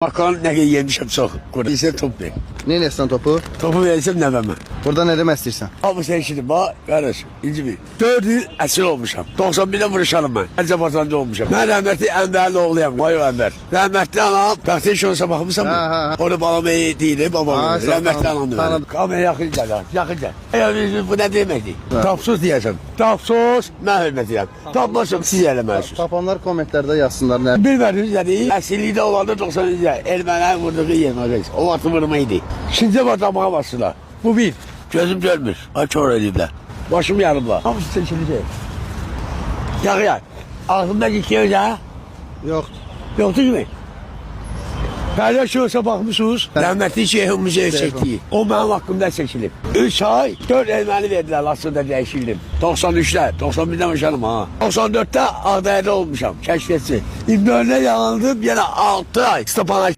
Makarna ne kadar yemişim çok. Kuruysa top ver. Ne nesin topu? Topu verirsem ne vermem. Burada ne demek istiyorsan? Ama sen şimdi bak kardeşim. İnci bir. 4 yıl esir olmuşum. 91'de vuruşalım ben. Ence vatandaşı olmuşum. Ben rahmetli Enver'le oğluyum. Vay Enver. Rahmetli anam. Taktiğin şansa bakmışsın mı? Onu babama iyi değilim. Babama. Rahmetli anam diyor. Kamera yakınca da. Yakınca. Bu ne demekti? Tapsız diyeceğim. Tapsız. Ben hürmetiyim. Tapmasım siz elemezsiniz. Tapanlar komentlerde yazsınlar ne? Bilmediniz yani esirliğinde olanda 90'da Ermeniler vurduğu yerine o vakti vurmaydı. Şimdi var damağa bastılar. Bu bir. Gözüm görmür. Aç elimde. Başım yarımda. Hamısı seçilecek. Yakıya. Ağzımdaki iki ha? Yok. Yoktu gibi. Paylaşıyorsa bakmışsınız. Rahmetli Şeyh'imize çektiği. O benim hakkımda seçilip. 3 ay 4 Ermeni verdiler aslında değişildim. 93'te, 91'de başladım ha. 94'te Ağdaya'da olmuşam. Keşfetsi. İmdörüne yanıldım yine 6 ay. Stapana